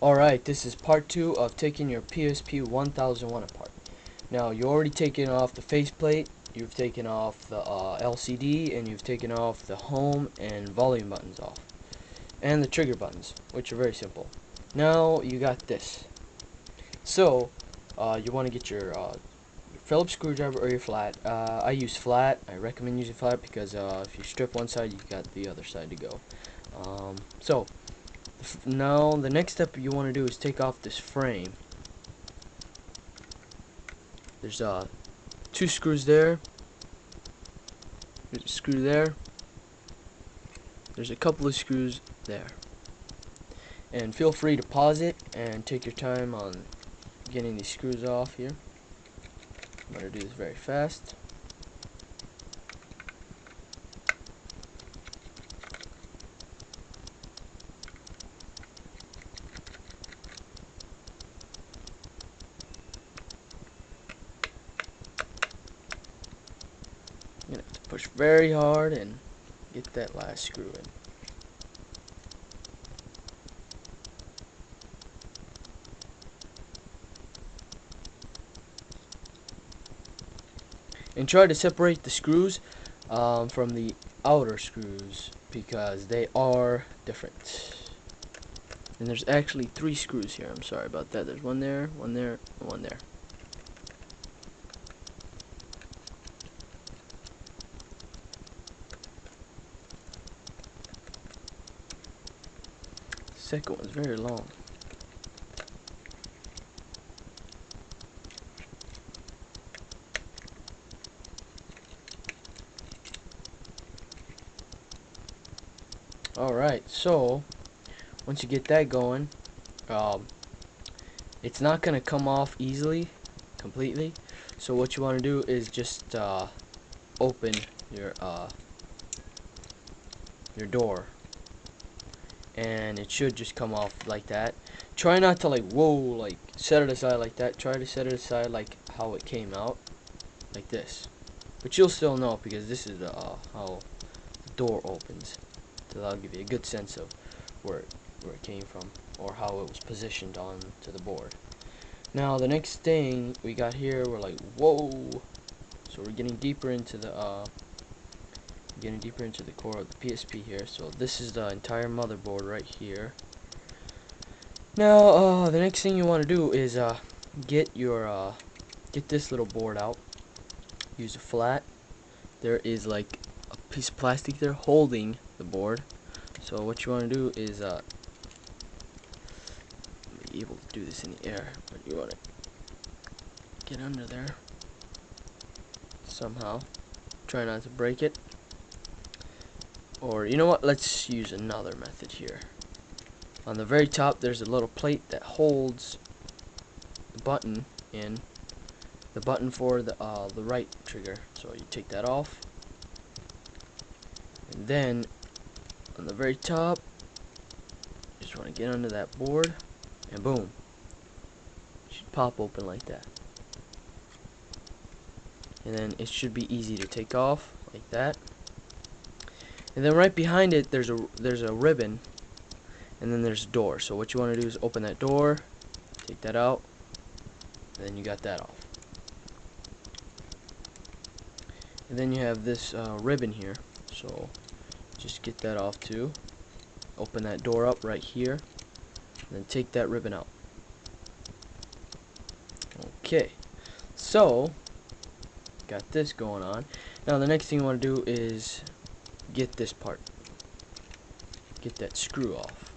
Alright, this is part 2 of taking your PSP 1001 apart. Now, you already taken off the faceplate, you've taken off the LCD, and you've taken off the home and volume buttons off. And the trigger buttons, which are very simple. Now, you got this. So, you want to get your Phillips screwdriver or your flat. I use flat. I recommend using flat because if you strip one side, you got the other side to go. Now the next step you want to do is take off this frame. There's 2 screws there. There's a screw there. There's a couple of screws there. And feel free to pause it and take your time on getting these screws off here. I'm going to do this very fast. You're going to have to push very hard and get that last screw in. And try to separate the screws from the outer screws because they are different. And there's actually 3 screws here. I'm sorry about that. There's one there, and one there. Second one's very long. Alright, so once you get that going, it's not going to come off easily, completely. So what you want to do is just open your door, and it should just come off like that. Try not to like set it aside like that. Try to set it aside like how it came out, like this. But you'll still know because this is how the door opens. So that'll give you a good sense of where it came from or how it was positioned onto the board. Now the next thing we got here, we're like, whoa! So we're getting deeper into the core of the PSP here. So this is the entire motherboard right here. Now the next thing you want to do is get this little board out. Use a flat. There is like a piece of plastic there holding the board. So what you want to do is be able to do this in the air, but you want to get under there somehow. Try not to break it. Or you know what? Let's use another method here. On the very top, there's a little plate that holds the button in. The button for the right trigger. So you take that off, and then on the very top, you just want to get under that board, and boom, it should pop open like that. And then it should be easy to take off like that. And then right behind it, there's a ribbon, and then there's a door. So what you want to do is open that door, take that out, and then you got that off. And then you have this ribbon here, so just get that off too. Open that door up right here, and then take that ribbon out. Okay, so got this going on. Now the next thing you want to do is get this part. Get that screw off.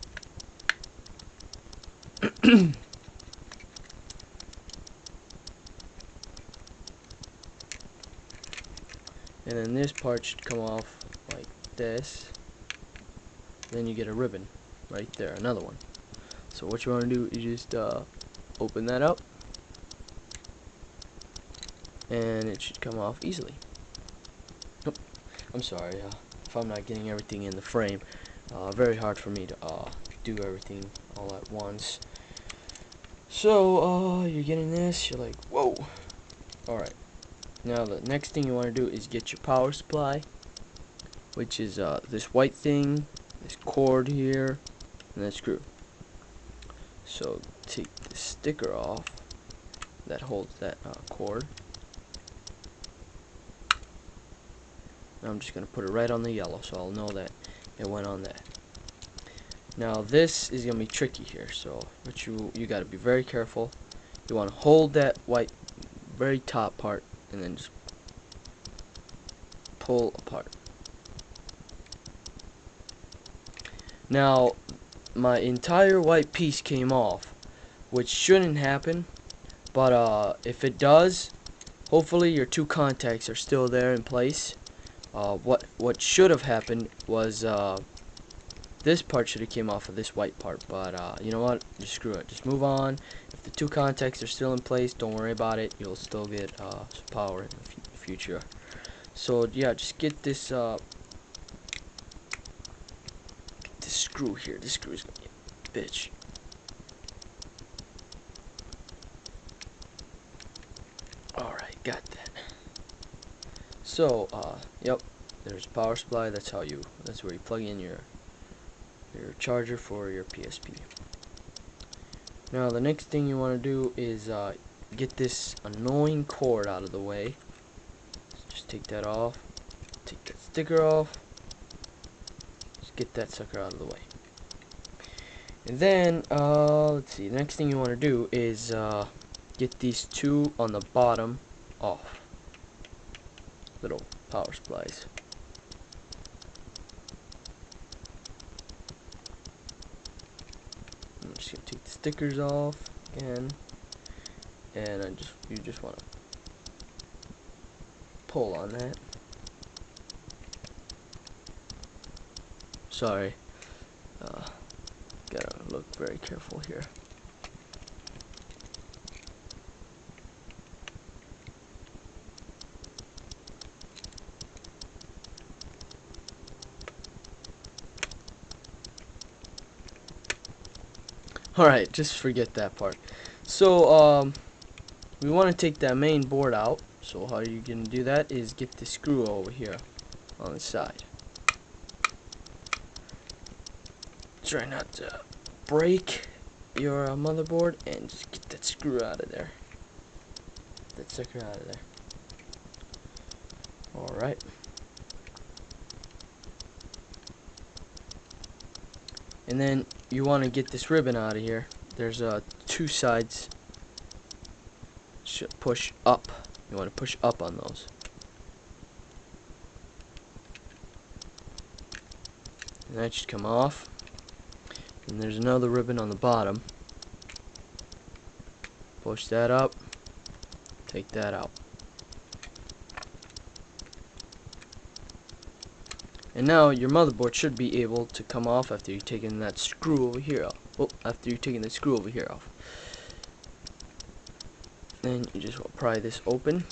And then this part should come off like this. Then you get a ribbon right there, another one. So what you want to do is just open that up, and it should come off easily. Nope. I'm sorry if I'm not getting everything in the frame. Very hard for me to do everything all at once. So you're getting this, you're like, whoa. Alright. Now the next thing you want to do is get your power supply, which is this white thing, this cord here, and that screw. So take the sticker off that holds that cord. I'm just going to put it right on the yellow so I'll know that it went on that. Now this is going to be tricky here, so but you got to be very careful. You want to hold that white very top part and then just pull apart. Now my entire white piece came off, which shouldn't happen, but if it does, hopefully your two contacts are still there in place. What should have happened was this part should have came off of this white part, but you know what, just screw it, just move on. If the two contacts are still in place, don't worry about it, you'll still get some power in the future. So yeah, just get this this screw here. This screw is gonna be a bitch. Alright, got that. So yep, there's a power supply. That's where you plug in your charger for your PSP. Now the next thing you want to do is get this annoying cord out of the way. Just take that off, take that sticker off, just get that sucker out of the way. And then let's see, the next thing you want to do is get these two on the bottom off, little power supplies. I'm just gonna take the stickers off again, and you just want to pull on that. Sorry, gotta look very careful here. Alright, just forget that part. So we want to take that main board out. So how you're gonna do that is get the screw over here on the side. Try not to break your motherboard, and just get that screw out of there. That sucker out of there. Alright. And then you want to get this ribbon out of here. There's two sides. Should push up. You want to push up on those. And that should come off. And there's another ribbon on the bottom. Push that up. Take that out. And now your motherboard should be able to come off after you've taken that screw over here off. Oh, after you've taken the screw over here off. Then you just want to pry this open.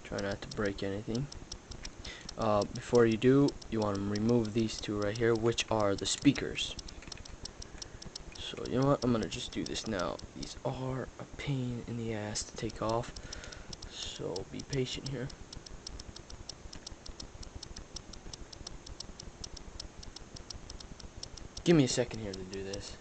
Try not to break anything. Before you do, you want to remove these two right here, which are the speakers. So you know what, I'm gonna just do this now. These are a pain in the ass to take off, so be patient here. Give me a second here to do this.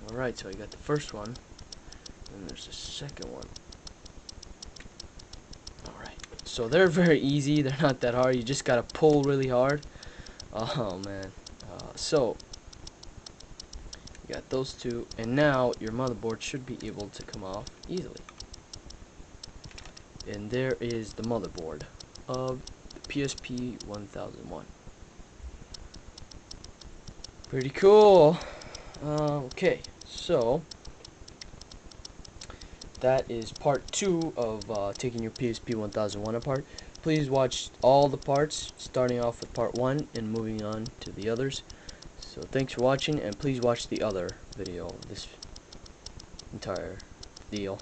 Alright, so I got the first one, and there's the second one. Alright, so they're very easy, they're not that hard, you just gotta pull really hard. Oh man. So, you got those two, and now your motherboard should be able to come off easily. And there is the motherboard of the PSP 1001. Pretty cool. Okay, so that is part 2 of taking your PSP 1001 apart. Please watch all the parts, starting off with part 1 and moving on to the others. So thanks for watching, and please watch the other video of this entire deal.